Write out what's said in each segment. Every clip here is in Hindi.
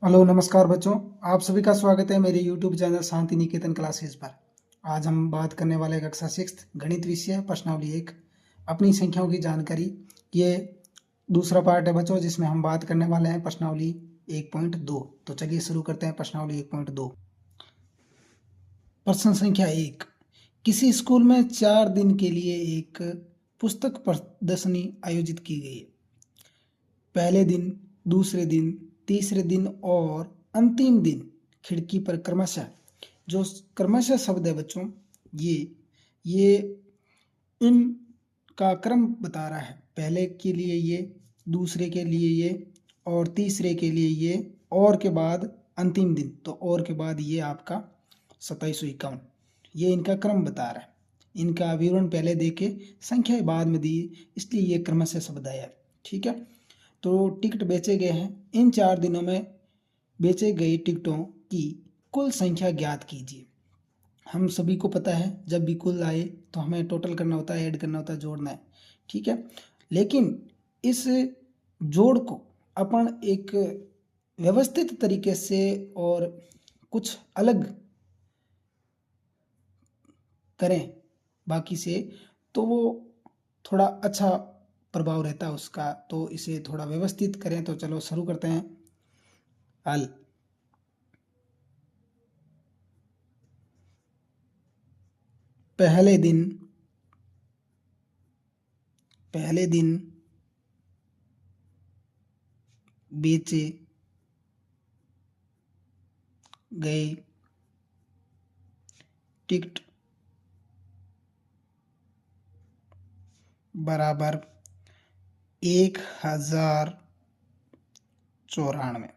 हेलो नमस्कार बच्चों। आप सभी का स्वागत है मेरे YouTube channel Shanti Niketan classes पर। आज हम बात करने वाले कक्षा 6 गणित विषय प्रश्नावली 1 अपनी संख्याओं की जानकारी। ये दूसरा पार्ट है बच्चों, जिसमें हम बात करने वाले हैं प्रश्नावली 1.2। तो चलिए शुरू करते हैं प्रश्नावली 1.2। प्रश्न संख्या 1। किसी स्कूल में 4 दिन के लिए एक पुस्तक प्रदर्शनी आयोजित की गई है। पहले दिन, दूसरे दिन, तीसरे दिन और अंतिम दिन खिड़की पर क्रमशः, जो क्रमशः शब्द है बच्चों, ये इनका क्रम बता रहा है। पहले के लिए ये, दूसरे के लिए ये और तीसरे के लिए ये, और के बाद अंतिम दिन, तो और के बाद ये आपका 2751। ये इनका क्रम बता रहा है। इनका विवरण पहले देके संख्या बाद में दी, इसलिए ये क्रमशः शब्द आया। ठीक है, तो टिकट बेचे गए हैं। इन 4 दिनों में बेचे गए टिकटों की कुल संख्या ज्ञात कीजिए। हम सभी को पता है, जब भी कुल आए तो हमें टोटल करना होता है, ऐड करना होता है, जोड़ना है। ठीक है, लेकिन इस जोड़ को अपन एक व्यवस्थित तरीके से और कुछ अलग करें बाकी से, तो वो थोड़ा अच्छा प्रभाव रहता है उसका। तो इसे थोड़ा व्यवस्थित करें। तो चलो शुरू करते हैं। हल। पहले दिन बेचे गए टिकट बराबर 1094।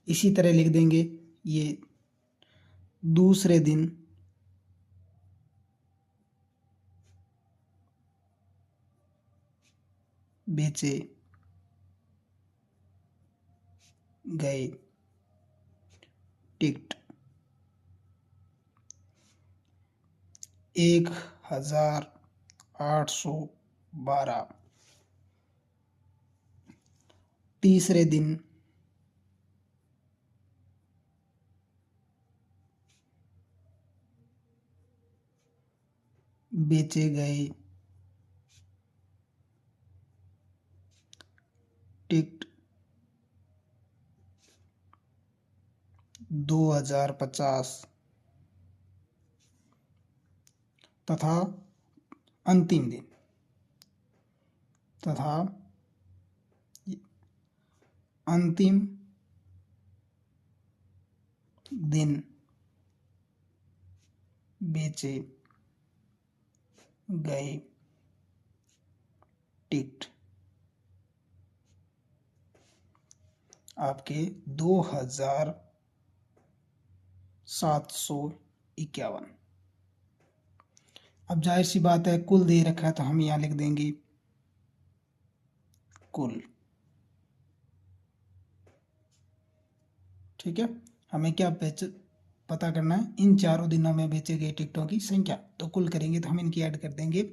इसी तरह लिख देंगे। ये दूसरे दिन बेचे गए टिकट 1812। तीसरे दिन बेचे गए टिकट 2050 तथा अंतिम दिन बेचे गए टिकट आपके 2751। अब जाहिर सी बात है, कुल दे रखा है तो हम यहाँ लिख देंगे कुल। ठीक है, हमें क्या पता करना है, इन 4 दिनों में बेचे गए टिकटों की संख्या। तो कुल करेंगे तो हम इनकी ऐड कर देंगे।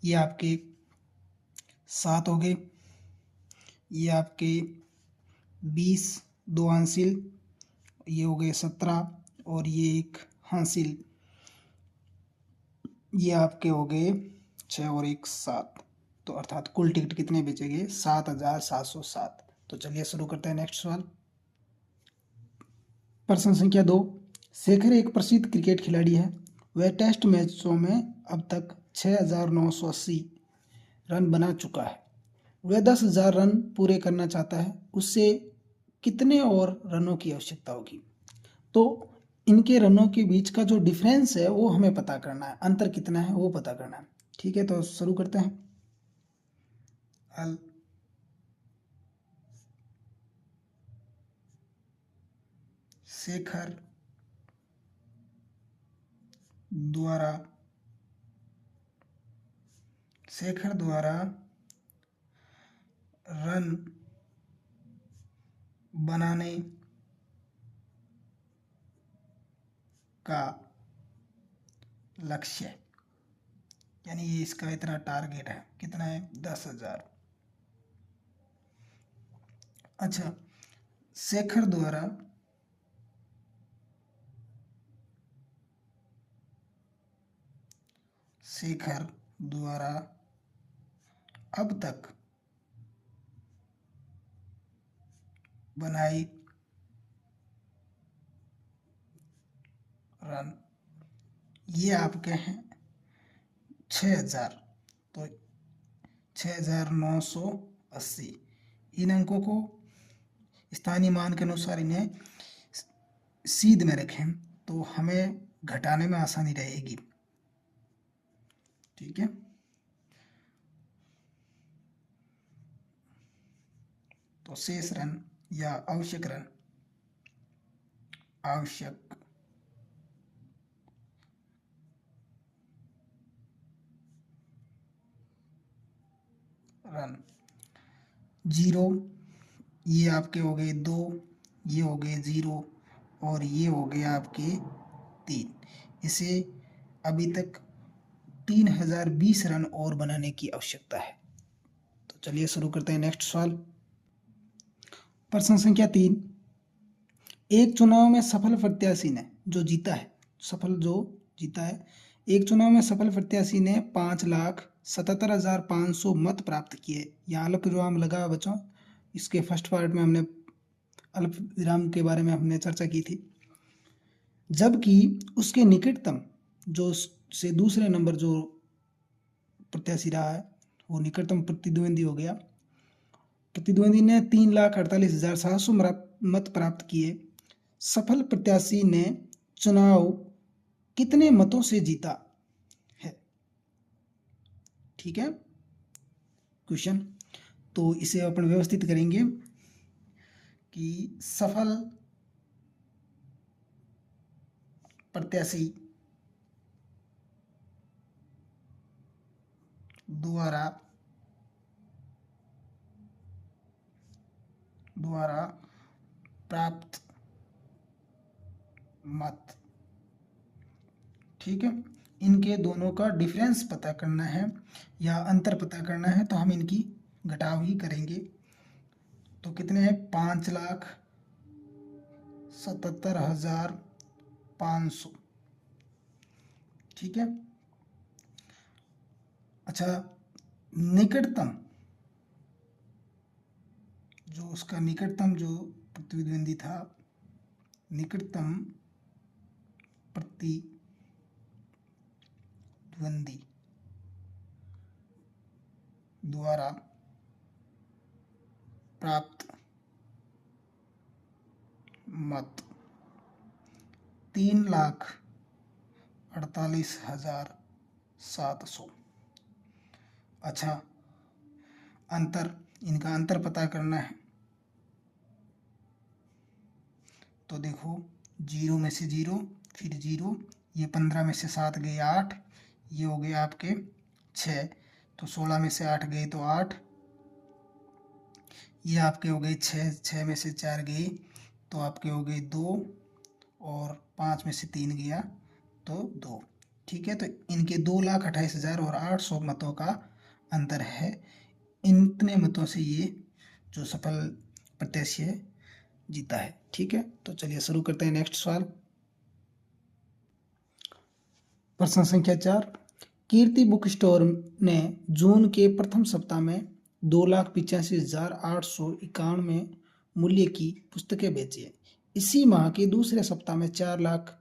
ये आपके 7 हो गए, ये आपके 20, 2 हासिल, ये हो गए 17 और ये एक हासिल, ये आपके हो गए 6 और 1 7। तो अर्थात कुल टिकट कितने बेचे गए? 7707। तो चलिए शुरू करते हैं नेक्स्ट सवाल। प्रश्न संख्या 2। शेखर एक प्रसिद्ध क्रिकेट खिलाड़ी है। वह टेस्ट मैचों में अब तक 6980 रन बना चुका है। वह 10,000 रन पूरे करना चाहता है। उससे कितने और रनों की आवश्यकता होगी? तो इनके रनों के बीच का जो डिफरेंस है वो हमें पता करना है, अंतर कितना है वो पता करना है। ठीक है, तो शुरू करते हैं। हल। शेखर द्वारा रन बनाने का लक्ष्य, यानी ये इसका इतना टारगेट है, कितना है? 10,000। अच्छा, शेखर द्वारा अब तक बनाई रन ये आपके हैं 6000, तो 6980। इन अंकों को स्थानीय मान के अनुसार इन्हें सीध में रखें तो हमें घटाने में आसानी रहेगी। ठीक है, तो शेष रन या आवश्यक रन जीरो, ये आपके हो गए 2, ये हो गए 0 और ये हो गए आपके 3। इसे अभी तक 3020 रन और बनाने की आवश्यकता है। तो चलिए शुरू करते हैं नेक्स्ट सवाल। प्रश्न संख्या 3, एक चुनाव में सफल प्रत्याशी ने जो जीता है, एक चुनाव में सफल प्रत्याशी ने 5,77,500 मत प्राप्त किए। यहाँ अल्प विराम लगा बच्चों, इसके फर्स्ट पार्ट में हमने अल्प विराम के बारे में हमने चर्चा की थी। जबकि उसके निकटतम जो से दूसरे नंबर जो प्रत्याशी रहा है वो निकटतम प्रतिद्वंदी हो गया। प्रतिद्वंदी ने 3,48,700 मत प्राप्त किए। सफल प्रत्याशी ने चुनाव कितने मतों से जीता है? ठीक है क्वेश्चन, तो इसे अपन व्यवस्थित करेंगे कि सफल प्रत्याशी द्वारा प्राप्त मत। ठीक है, इनके दोनों का डिफरेंस पता करना है या अंतर पता करना है, तो हम इनकी घटाव ही करेंगे। तो कितने हैं? 5,77,500। ठीक है, अच्छा, निकटतम जो उसका निकटतम जो प्रतिद्वंदी था, निकटतम प्रतिद्वंदी द्वारा प्राप्त मत 3,48,700। अच्छा, इनका अंतर पता करना है। तो देखो, 0 में से 0, फिर 0, ये 15 में से 7 गए 8, ये हो गए आपके 6, तो 16 में से 8 गए तो 8, ये आपके हो गए 6 में से 4 गए तो आपके हो गए 2, और 5 में से 3 गया तो 2। ठीक है, तो इनके 2,28,800 मतों का अंतर है। इतने मतों से ये जो सफल प्रत्याशी है जीता है। ठीक है, तो चलिए शुरू करते हैं नेक्स्ट सवाल। प्रश्न संख्या 4, कीर्ति बुक स्टोर ने जून के प्रथम सप्ताह में 2,85,891 मूल्य की पुस्तकें बेची है। इसी माह के दूसरे सप्ताह में 4,00,000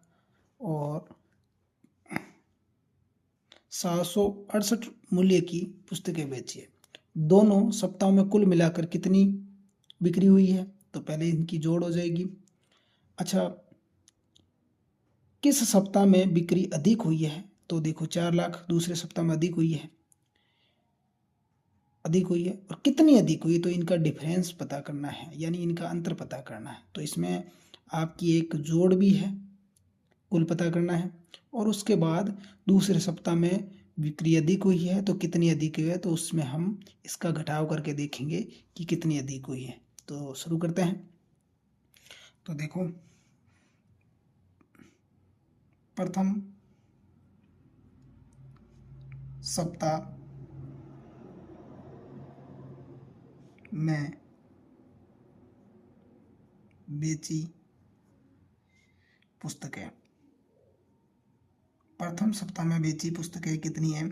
और 768 मूल्य की पुस्तकें बेची है। दोनों सप्ताहों में कुल मिलाकर कितनी बिक्री हुई है? तो पहले इनकी जोड़ हो जाएगी। अच्छा, किस सप्ताह में बिक्री अधिक हुई है? तो देखो 4,00,000 दूसरे सप्ताह में अधिक हुई है, और कितनी अधिक हुई? तो इनका डिफरेंस पता करना है, यानी इनका अंतर पता करना है। तो इसमें आपकी एक जोड़ भी है, कुल पता करना है, और उसके बाद दूसरे सप्ताह में बिक्री अधिक हुई है तो कितनी अधिक हुई है, तो उसमें हम इसका घटाव करके देखेंगे कि कितनी अधिक हुई है। तो शुरू करते हैं। तो देखो, प्रथम सप्ताह में बेची पुस्तकें। प्रथम सप्ताह में बेची पुस्तकें कितनी हैं?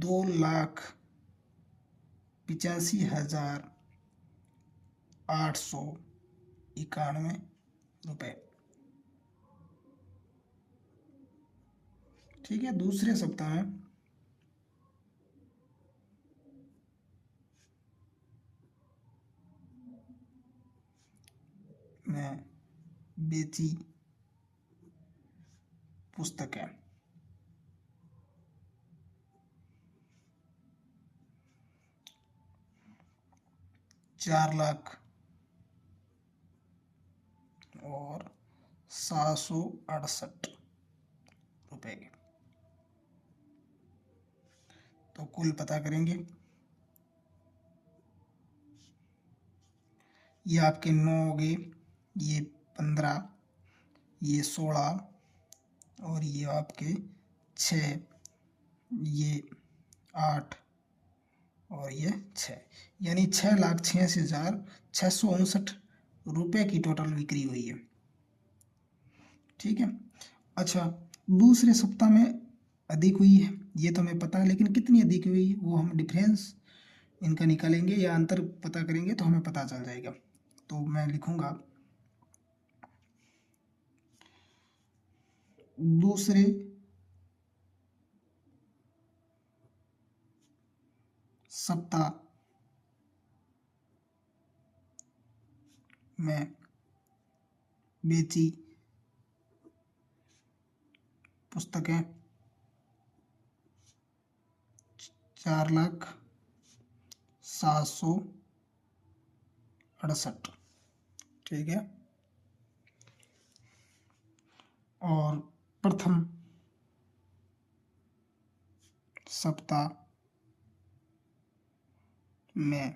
2,85,891 रुपये। ठीक है। दूसरे सप्ताह में बेची पुस्तकें 4,0768 रुपये की। तो कुल पता करेंगे। ये आपके 9 हो गए, ये 15, ये 16 और ये आपके 6, ये 8 और ये 6, यानी 6,86,659 रुपये की टोटल बिक्री हुई है। ठीक है। अच्छा, दूसरे सप्ताह में अधिक हुई है ये तो हमें पता है, लेकिन कितनी अधिक हुई वो हम डिफरेंस इनका निकालेंगे या अंतर पता करेंगे तो हमें पता चल जाएगा। तो मैं लिखूंगा दूसरे सप्ताह में बेची पुस्तकें 4,07,68। ठीक है। और प्रथम सप्ताह में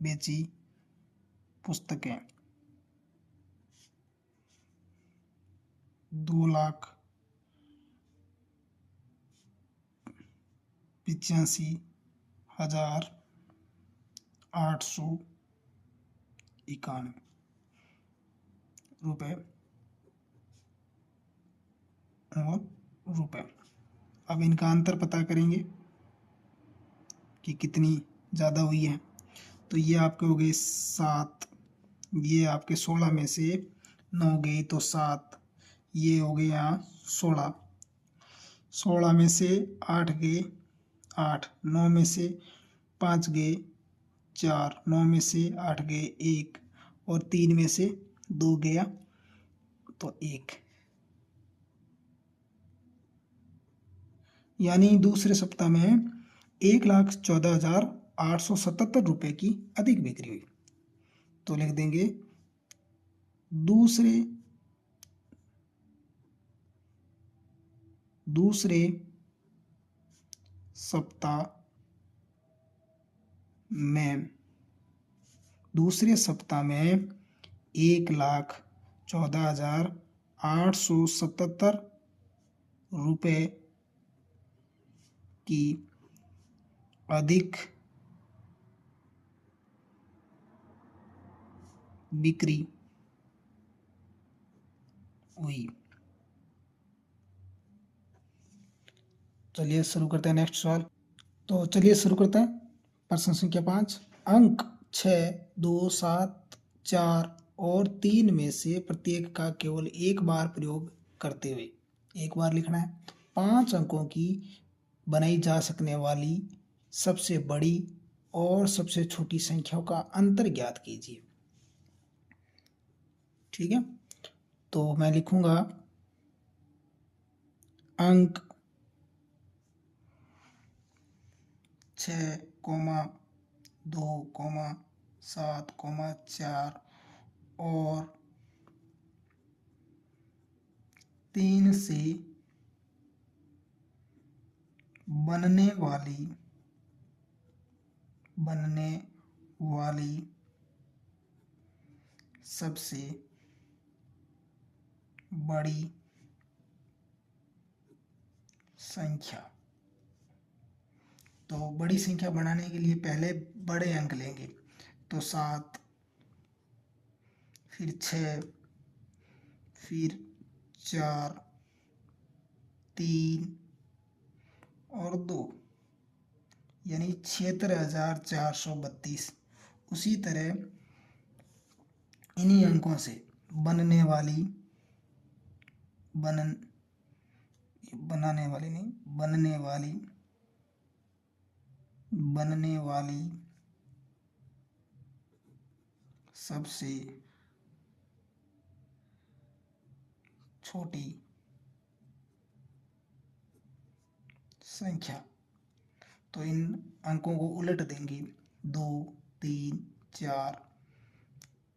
बेची पुस्तकें 2,85,891 रुपये। अब इनका अंतर पता करेंगे कि कितनी ज़्यादा हुई है। तो ये आपके हो गए 7, ये आपके 16 में से 9 गए तो 7, ये हो गए यहाँ 16, 16 में से 8 गए 8, 9 में से 5 गए 4, 9 में से 8 गए 1 और 3 में से 2 गया तो 1, यानी दूसरे सप्ताह में 1,14,877 रुपये की अधिक बिक्री हुई। तो लिख देंगे दूसरे सप्ताह में 1,14,877 रुपये की अधिक बिक्री हुई। चलिए शुरू करते हैं नेक्स्ट सवाल। तो चलिए शुरू करते हैं। प्रश्न संख्या 5, अंक 6, 2, 7, 4 और 3 में से प्रत्येक का केवल एक बार प्रयोग करते हुए, एक बार लिखना है, 5 अंकों की बनाई जा सकने वाली सबसे बड़ी और सबसे छोटी संख्याओं का अंतर ज्ञात कीजिए। ठीक है। तो मैं लिखूंगा अंक 6, 2, 7, 4 और 3 से बनने वाली सबसे बड़ी संख्या। तो बड़ी संख्या बनाने के लिए पहले बड़े अंक लेंगे, तो 7, फिर 6, फिर 4, 3 और 2, यानी 76,432। उसी तरह इन्हीं अंकों से बनाने वाली सबसे छोटी संख्या, तो इन अंकों को उलट देंगे, 2, 3, 4,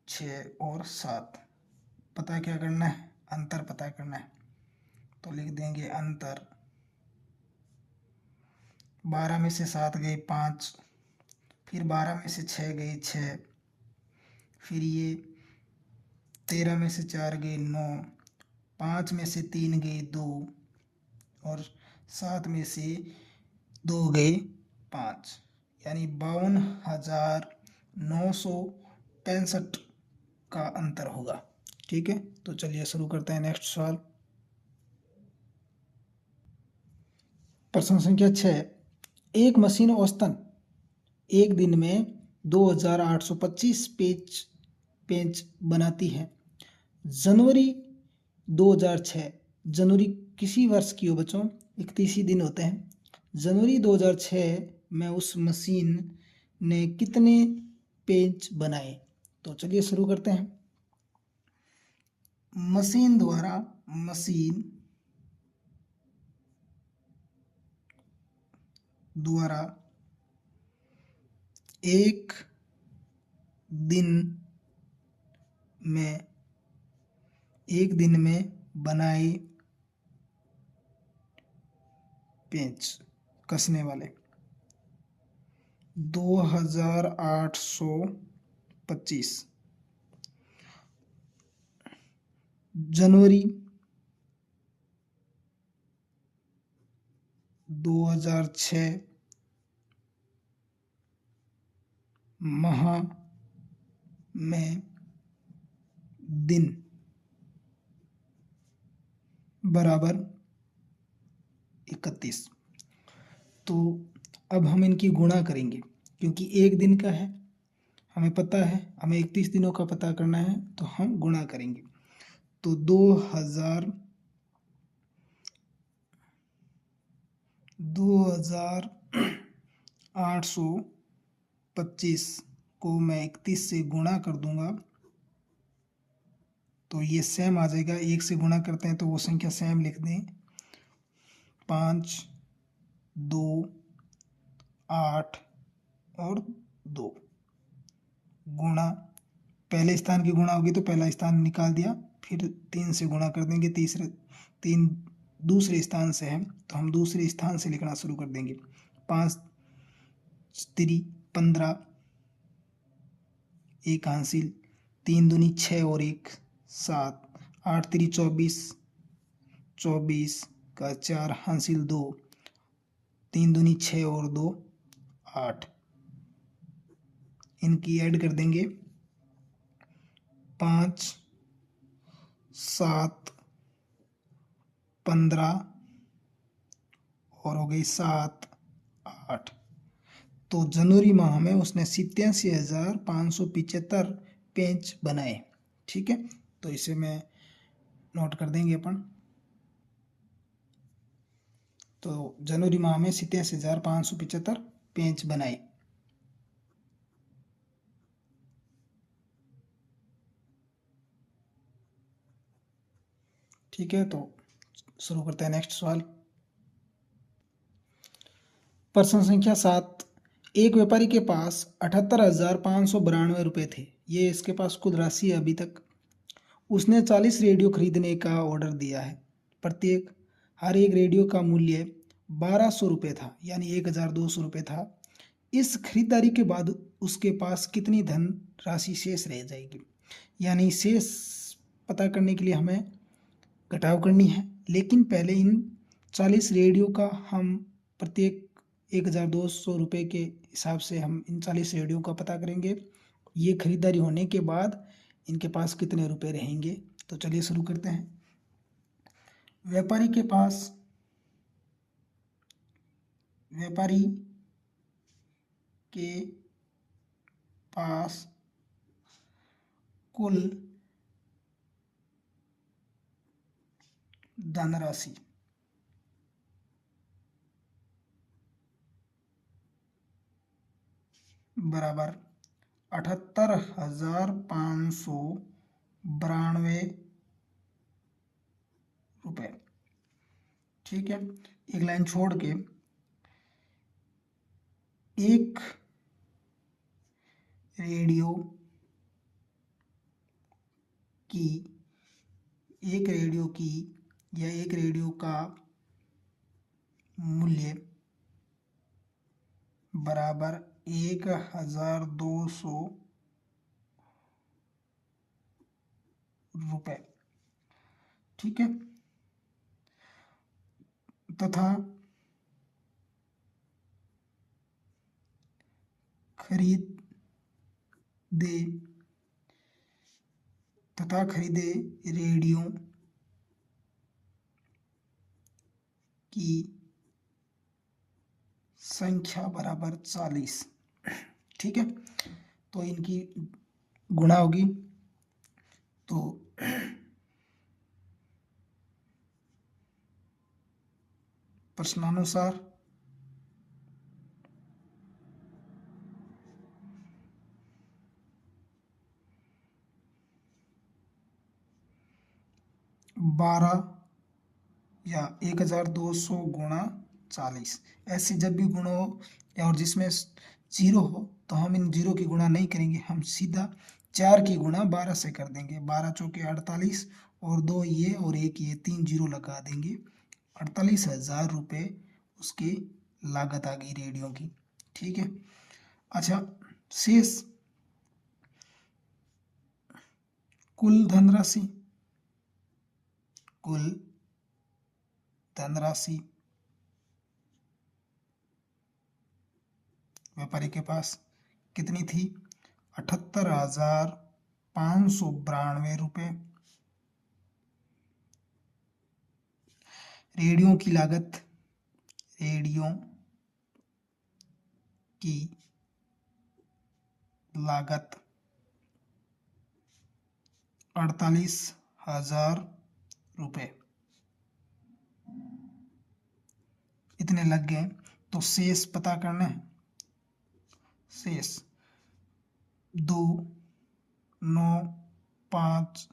6 और 7। पता क्या करना है? अंतर पता करना है, तो लिख देंगे अंतर। 12 में से 7 गए 5, फिर 12 में से 6 गए 6, फिर ये 13 में से 4 गए 9, 5 में से 3 गए 2 और 7 में से 2 गए 5, यानी 52,965 का अंतर होगा। ठीक है, तो चलिए शुरू करते हैं नेक्स्ट सवाल। प्रश्न संख्या 6, एक मशीन औसतन एक दिन में 2,825 पेंच बनाती है। जनवरी 2006, जनवरी किसी वर्ष की हो बच्चों, 31 ही दिन होते हैं। जनवरी 2006 में उस मशीन ने कितने पेंच बनाए? तो चलिए शुरू करते हैं। मशीन द्वारा एक दिन में बनाए पेंच कसने वाले 2,825। जनवरी 2006 माह में दिन बराबर 31। तो अब हम इनकी गुणा करेंगे, क्योंकि एक दिन का है, हमें पता है हमें 31 दिनों का पता करना है, तो हम गुणा करेंगे। तो 2,825 को मैं 31 से गुणा कर दूंगा, तो ये सेम आ जाएगा। 1 से गुणा करते हैं तो वो संख्या सेम लिख दें, 5, 2, 8 और 2 गुणा, पहले स्थान की गुणा होगी तो पहला स्थान निकाल दिया, फिर 3 से गुणा कर देंगे, 3 दूसरे स्थान से है तो हम दूसरे स्थान से लिखना शुरू कर देंगे। 5 3 15, 1 हासिल, 3 दूनी 6 और 1 7, 8 3 24, 24 का 4 हासिल 2, 3 दूनी 6 और 2 8, इनकी ऐड कर देंगे, 5 7 15 और हो गई 7 8। तो जनवरी माह में उसने 87,575 पेंच बनाए। ठीक है, तो इसे मैं नोट कर देंगे अपन। तो जनवरी माह में 87,575 पेंच बनाए। ठीक है, तो शुरू करते हैं नेक्स्ट सवाल। प्रश्न संख्या 7, एक व्यापारी के पास 78,592 रुपये थे। ये इसके पास कुल राशि है अभी तक। उसने 40 रेडियो खरीदने का ऑर्डर दिया है। हर एक रेडियो का मूल्य 1,200 रुपये था, यानी 1,200 रुपये था। इस खरीदारी के बाद उसके पास कितनी धन राशि शेष रह जाएगी? यानी शेष पता करने के लिए हमें घटाव करनी है, लेकिन पहले इन 40 रेडियो का हम प्रत्येक 1200 रुपये के हिसाब से हम इन 40 रेडियो का पता करेंगे। ये खरीदारी होने के बाद इनके पास कितने रुपए रहेंगे, तो चलिए शुरू करते हैं। व्यापारी के पास कुल धनराशि बराबर 78,592 रुपये। ठीक है, एक लाइन छोड़ के एक रेडियो का मूल्य बराबर 1,200 रुपये। ठीक है, तथा खरीदे रेडियो की संख्या बराबर 40। ठीक है, तो इनकी गुणा होगी, तो प्रश्नानुसार या 1,200 गुणा 40, ऐसे जब भी गुणा हो और जिसमें 0 हो तो हम इन 0 की गुणा नहीं करेंगे, हम सीधा 4 की गुणा 12 से कर देंगे। 12 चौके 48 और 2 ये और 1 ये, 3 0 लगा देंगे। 48,000 रुपये उसकी लागत आ गई रेडियो की। ठीक है, अच्छा, शेष कुल धनराशि व्यापारी के पास कितनी थी? 78,592 रुपये। रेडियो की लागत 48,000 रुपये इतने लग गए। तो शेष पता करना है। शेष 2,950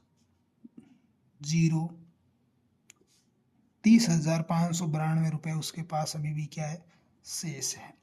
30,592 रुपये उसके पास अभी भी क्या है? शेष है।